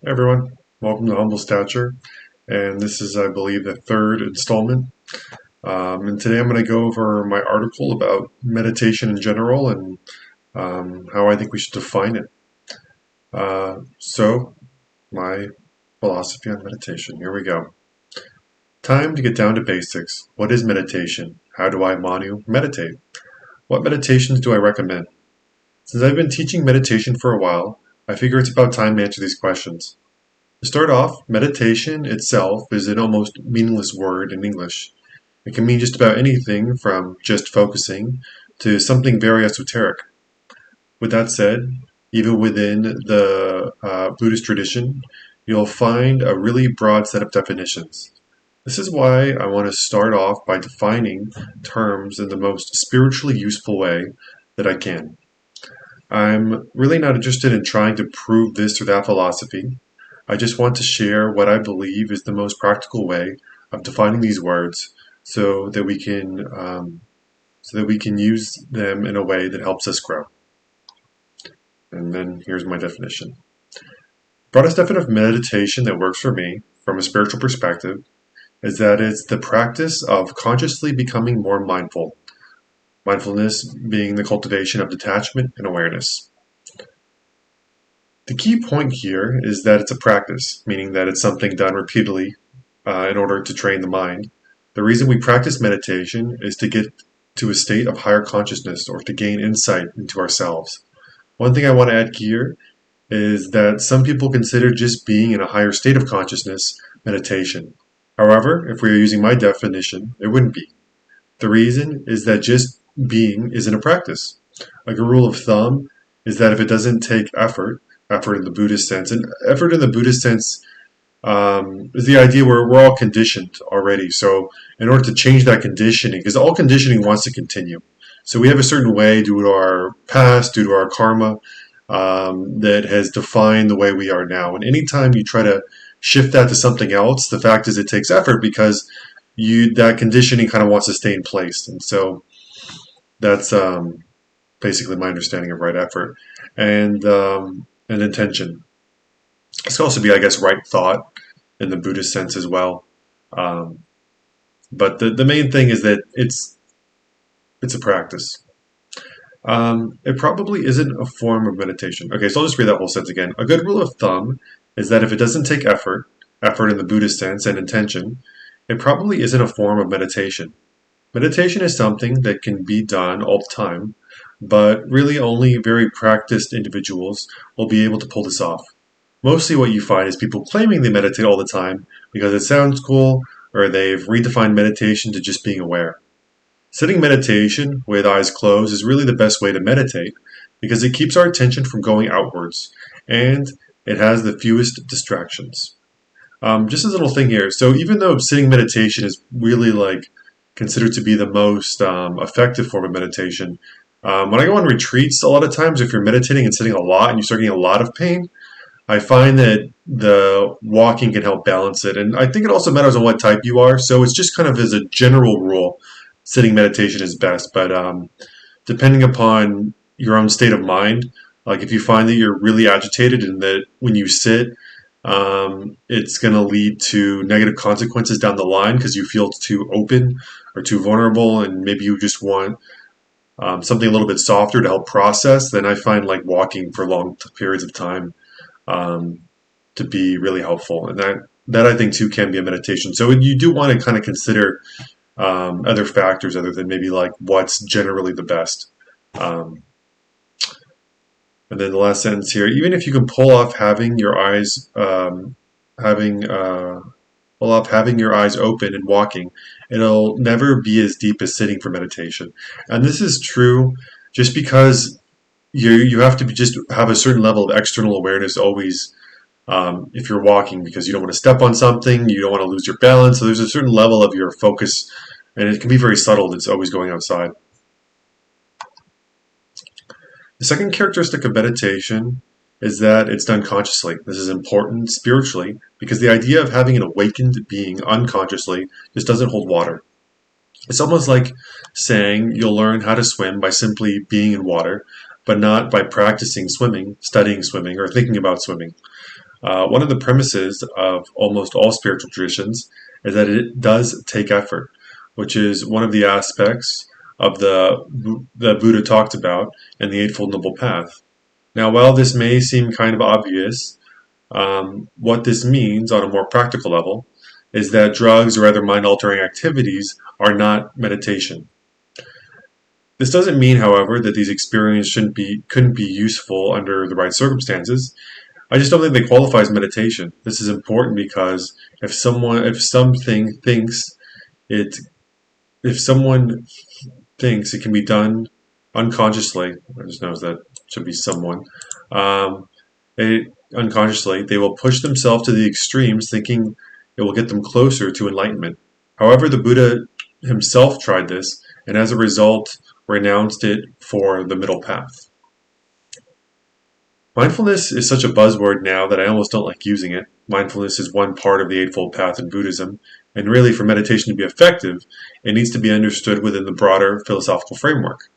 Hey everyone, welcome to Humble Stature, and this is, I believe, the third installment. And today I'm going to go over my article about meditation in general and how I think we should define it. So, my philosophy on meditation. Here we go. Time to get down to basics. What is meditation? How do I meditate? What meditations do I recommend? Since I've been teaching meditation for a while, I figure it's about time to answer these questions. To start off, meditation itself is an almost meaningless word in English. It can mean just about anything from just focusing to something very esoteric. With that said, even within the Buddhist tradition, you'll find a really broad set of definitions. This is why I want to start off by defining terms in the most spiritually useful way that I can. I'm really not interested in trying to prove this or that philosophy. I just want to share what I believe is the most practical way of defining these words so that we can use them in a way that helps us grow. And then here's my definition. The broadest definition of meditation that works for me from a spiritual perspective is that it's the practice of consciously becoming more mindful. Mindfulness being the cultivation of detachment and awareness. The key point here is that it's a practice, meaning that it's something done repeatedly in order to train the mind. The reason we practice meditation is to get to a state of higher consciousness or to gain insight into ourselves. One thing I want to add here is that some people consider just being in a higher state of consciousness meditation. However, if we are using my definition, it wouldn't be. The reason is that just being isn't a practice. Like a rule of thumb is that if it doesn't take effort in the Buddhist sense, and effort in the Buddhist sense is the idea where we're all conditioned already. So in order to change that conditioning, because all conditioning wants to continue. So we have a certain way due to our past, due to our karma, that has defined the way we are now. And anytime you try to shift that to something else, the fact is it takes effort because that conditioning kind of wants to stay in place. And so that's basically my understanding of right effort and intention. This could also be, I guess, right thought in the Buddhist sense as well. But the main thing is that it's a practice. It probably isn't a form of meditation. Okay, so I'll just read that whole sentence again. A good rule of thumb is that if it doesn't take effort in the Buddhist sense and intention, it probably isn't a form of meditation. Meditation is something that can be done all the time, but really only very practiced individuals will be able to pull this off. Mostly what you find is people claiming they meditate all the time because it sounds cool or they've redefined meditation to just being aware. Sitting meditation with eyes closed is really the best way to meditate because it keeps our attention from going outwards and it has the fewest distractions. Just a little thing here. So even though sitting meditation is really considered to be the most effective form of meditation, when I go on retreats, a lot of times if you're meditating and sitting a lot and you start getting a lot of pain, I find that the walking can help balance it. And I think it also matters on what type you are. So it's just kind of as a general rule, sitting meditation is best. But depending upon your own state of mind, like if you find that you're really agitated and that when you sit, it's going to lead to negative consequences down the line because you feel too open or too vulnerable and maybe you just want something a little bit softer to help process, then I find like walking for long periods of time to be really helpful. And that I think too can be a meditation. So you do want to kind of consider other factors other than maybe like what's generally the best. And then the last sentence here, even if you can pull off having your eyes open and walking, it'll never be as deep as sitting for meditation. And this is true just because you have to just have a certain level of external awareness always if you're walking because you don't want to step on something, you don't want to lose your balance. So there's a certain level of your focus, and it can be very subtle. It's always going outside. The second characteristic of meditation is that it's done consciously. This is important spiritually because the idea of having an awakened being unconsciously just doesn't hold water. It's almost like saying you'll learn how to swim by simply being in water, but not by practicing swimming, studying swimming, or thinking about swimming. One of the premises of almost all spiritual traditions is that it does take effort, which is one of the aspects of the Buddha talked about in the Eightfold Noble Path. Now, while this may seem kind of obvious, what this means on a more practical level is that drugs or other mind-altering activities are not meditation. This doesn't mean, however, that these experiences couldn't be useful under the right circumstances. I just don't think they qualify as meditation. This is important because if something thinks it if someone thinks it can be done unconsciously, I just knows that should be someone, um, unconsciously, they will push themselves to the extremes thinking it will get them closer to enlightenment. However, the Buddha himself tried this and as a result renounced it for the middle path. Mindfulness is such a buzzword now that I almost don't like using it. Mindfulness is one part of the Eightfold Path in Buddhism, and really, for meditation to be effective, it needs to be understood within the broader philosophical framework.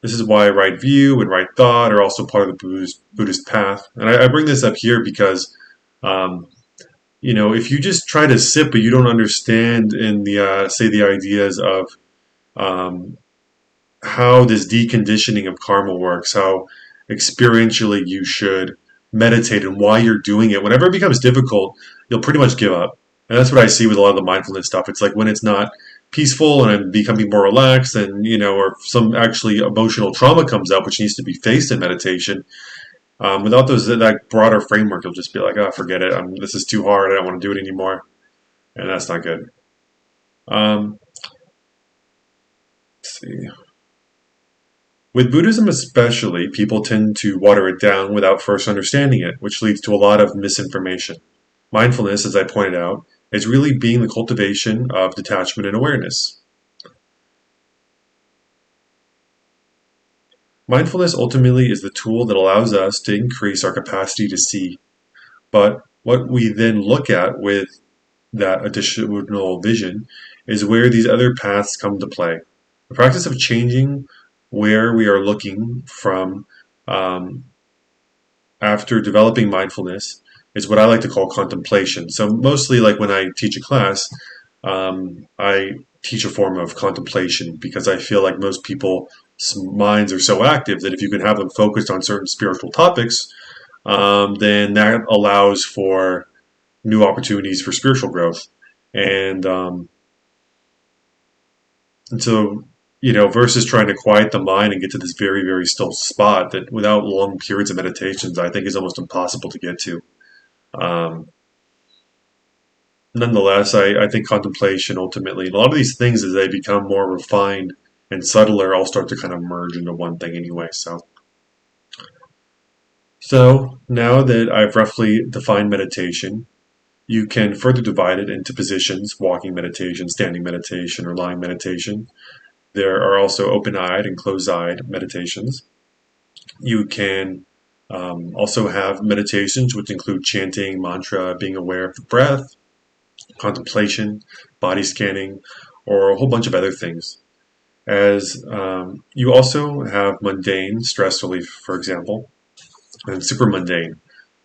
This is why right view and right thought are also part of the Buddhist path. And I bring this up here because, um, if you just try to sit but you don't understand in the ideas of um, how this deconditioning of karma works, how experientially you should meditate and why you're doing it. Whenever it becomes difficult, you'll pretty much give up. And that's what I see with a lot of the mindfulness stuff. It's like when it's not peaceful and I'm becoming more relaxed and, or some actually emotional trauma comes up, which needs to be faced in meditation. Without that broader framework, you'll just be like, oh, forget it. This is too hard. I don't want to do it anymore. And that's not good. Um, let's see. With Buddhism especially, people tend to water it down without first understanding it, which leads to a lot of misinformation. Mindfulness, as I pointed out, is really being the cultivation of detachment and awareness. Mindfulness ultimately is the tool that allows us to increase our capacity to see. But what we then look at with that additional vision is where these other paths come to play. The practice of changing where we are looking from um, after developing mindfulness is what I like to call contemplation. So mostly like when I teach a class, I teach a form of contemplation because I feel like most people's minds are so active that if you can have them focused on certain spiritual topics, then that allows for new opportunities for spiritual growth. And, um, and so, versus trying to quiet the mind and get to this very, very still spot that without long periods of meditations, I think is almost impossible to get to. Um, Nonetheless, I think contemplation ultimately, a lot of these things as they become more refined and subtler, all start to kind of merge into one thing anyway. So now that I've roughly defined meditation, you can further divide it into positions: walking meditation, standing meditation, or lying meditation. There are also open-eyed and closed-eyed meditations. You can also have meditations which include chanting, mantra, being aware of the breath, contemplation, body scanning, or a whole bunch of other things. As you also have mundane stress relief, for example, and super mundane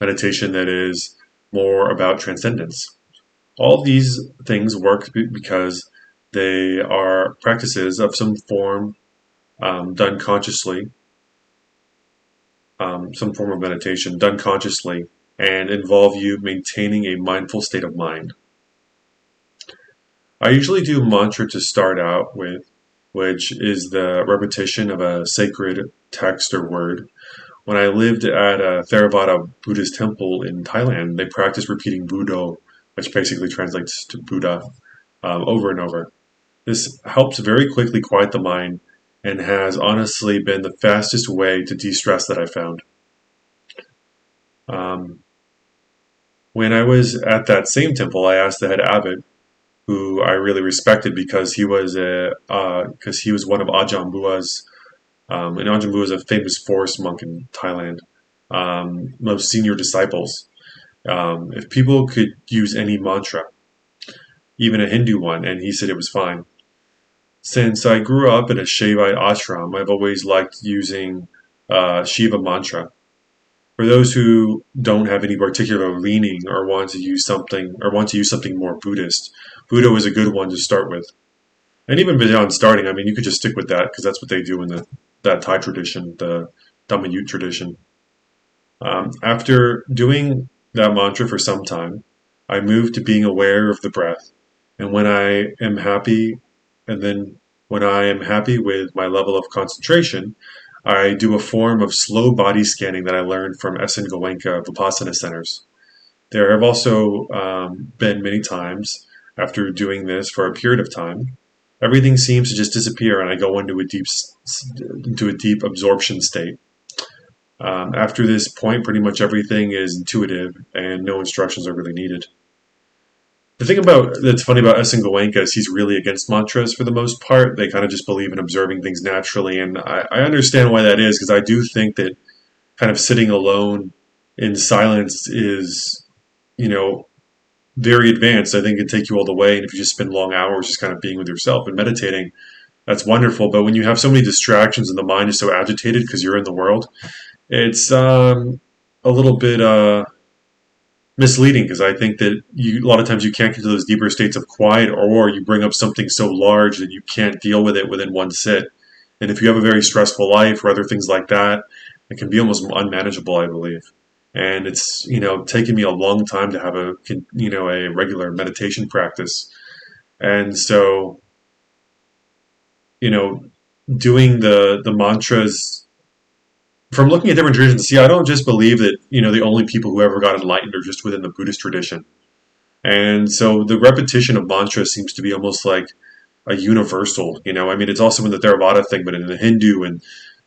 meditation that is more about transcendence. All these things work because they are practices of some form done consciously, some form of meditation done consciously, and involve you maintaining a mindful state of mind. I usually do mantra to start out with, which is the repetition of a sacred text or word. When I lived at a Theravada Buddhist temple in Thailand, they practiced repeating Buddho, which basically translates to Buddha, over and over. This helps very quickly quiet the mind and has honestly been the fastest way to de-stress that I found. Um, when I was at that same temple, I asked the head abbot, who I really respected because he was one of Ajahn Bua's, and Ajahn Bua is a famous forest monk in Thailand, most senior disciples. If people could use any mantra, even a Hindu one, and he said it was fine. Since I grew up in a Shaivite ashram, I've always liked using Shiva mantra. For those who don't have any particular leaning or want to use something more Buddhist, Buddha is a good one to start with. And even beyond starting, I mean, you could just stick with that because that's what they do in that Thai tradition, the Dhammayut tradition. After doing that mantra for some time, I moved to being aware of the breath. And when I am happy, and then when I am happy with my level of concentration, I do a form of slow body scanning that I learned from Essen Goenka Vipassana centers. There have also been many times after doing this for a period of time, everything seems to just disappear, and I go into a deep absorption state. After this point, pretty much everything is intuitive, and no instructions are really needed. The thing about that's funny about Essen Goenka is he's really against mantras for the most part. They kind of just believe in observing things naturally, and I understand why that is because I do think that kind of sitting alone in silence is, you know, very advanced. I think it can take you all the way, and if you just spend long hours just kind of being with yourself and meditating, that's wonderful. But when you have so many distractions and the mind is so agitated because you're in the world, it's a little bit misleading because I think that a lot of times you can't get to those deeper states of quiet, or you bring up something so large that you can't deal with it within one sit. And if you have a very stressful life or other things like that, it can be almost unmanageable, I believe. And it's taken me a long time to have a regular meditation practice, and so you know doing the mantras from looking at different traditions. See, I don't just believe that the only people who ever got enlightened are just within the Buddhist tradition. And so the repetition of mantras seems to be almost like a universal. I mean, it's also in the Theravada thing, but in the Hindu and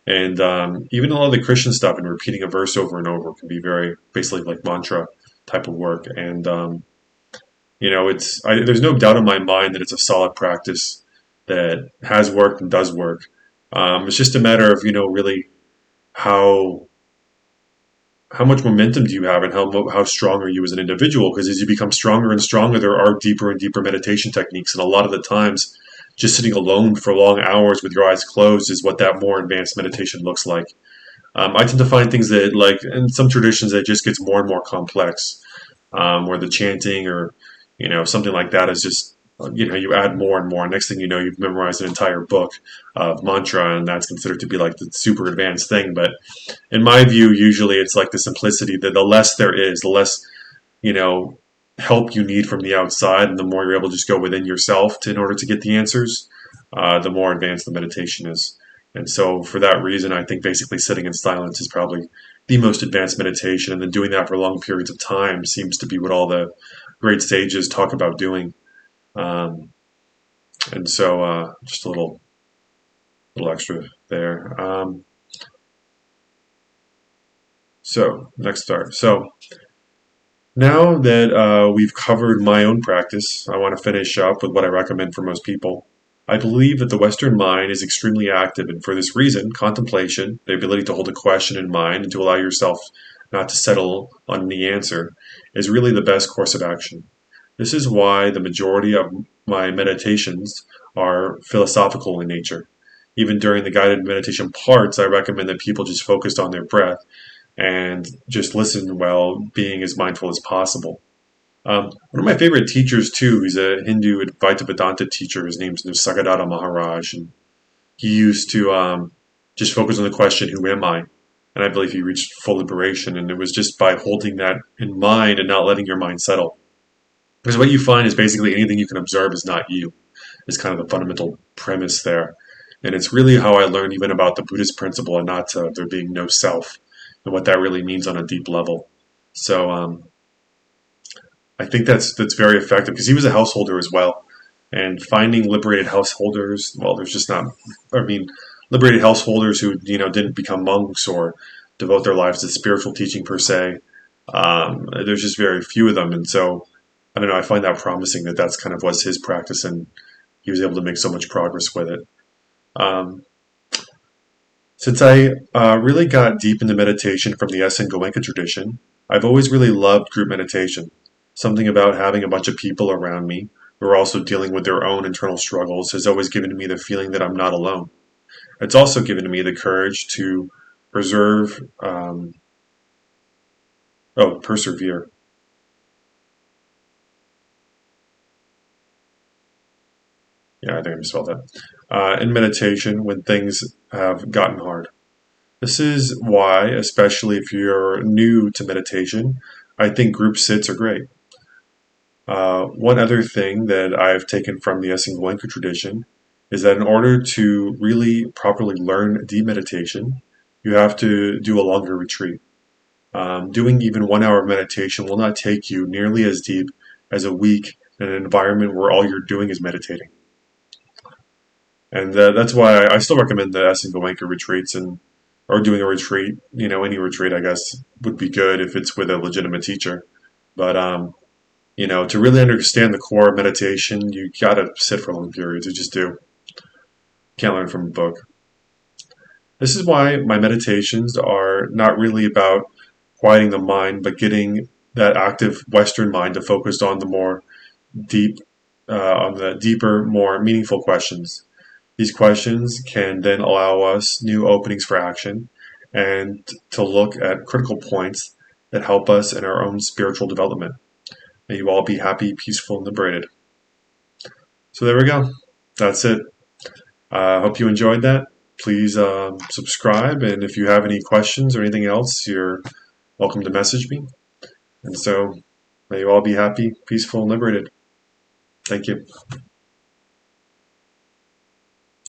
even a lot of the Christian stuff, and repeating a verse over and over can be very basically like mantra type of work. And there's no doubt in my mind that it's a solid practice that has worked and does work. It's just a matter of really how how much momentum do you have, and how strong are you as an individual? Because as you become stronger and stronger, there are deeper and deeper meditation techniques, and a lot of the times, just sitting alone for long hours with your eyes closed is what that more advanced meditation looks like. I tend to find things that, like in some traditions, it just gets more and more complex, where the chanting or something like that is just you add more and more. Next thing you know, you've memorized an entire book of mantra, and that's considered to be like the super advanced thing. But in my view, usually it's like the simplicity. That the less there is, the less you know help you need from the outside, and the more you're able to just go within yourself in order to get the answers. The more advanced the meditation is. And so, for that reason, I think basically sitting in silence is probably the most advanced meditation, and then doing that for long periods of time seems to be what all the great sages talk about doing. Um, and so, just a little extra there. So next start. So now that we've covered my own practice, I want to finish up with what I recommend for most people. I believe that the Western mind is extremely active, and for this reason, contemplation, the ability to hold a question in mind and to allow yourself not to settle on the answer, is really the best course of action. This is why the majority of my meditations are philosophical in nature. Even during the guided meditation parts, I recommend that people just focus on their breath and just listen while being as mindful as possible. One of my favorite teachers too, he's a Hindu Advaita Vedanta teacher. His name's Nisargadatta Maharaj, and he used to just focus on the question, "Who am I?" And I believe he reached full liberation. And it was just by holding that in mind and not letting your mind settle. Because what you find is basically anything you can observe is not you. Is kind of the fundamental premise there. And it's really how I learned even about the Buddhist principle, and not to there being no self, and what that really means on a deep level. So I think that's very effective because he was a householder as well, and finding liberated householders. Well, there's just not. I mean, liberated householders who didn't become monks or devote their lives to spiritual teaching per se. There's just very few of them, and so I don't know. I find that promising that that's kind of was his practice, and he was able to make so much progress with it. Um, since I really got deep into meditation from the Essen Goenka tradition, I've always really loved group meditation. Something about having a bunch of people around me who are also dealing with their own internal struggles has always given me the feeling that I'm not alone. It's also given me the courage to preserve Oh, persevere. Yeah, I think I misspelled that. In meditation, when things have gotten hard. This is why, especially if you're new to meditation, I think group sits are great. One other thing that I've taken from the Goenka tradition is that in order to really properly learn deep meditation, you have to do a longer retreat. Doing even 1 hour of meditation will not take you nearly as deep as a week in an environment where all you're doing is meditating. And that's why I still recommend the Goenka retreats and or doing a retreat. Any retreat I guess would be good if it's with a legitimate teacher. But to really understand the core of meditation, you gotta sit for long periods. You just do. Can't learn from a book. This is why my meditations are not really about quieting the mind, but getting that active Western mind to focus on the more deep, on the deeper, more meaningful questions. These questions can then allow us new openings for action and to look at critical points that help us in our own spiritual development. May you all be happy, peaceful, and liberated. So there we go. That's it. I hope you enjoyed that. Please subscribe, and if you have any questions or anything else, you're welcome to message me. And so, may you all be happy, peaceful, and liberated. Thank you.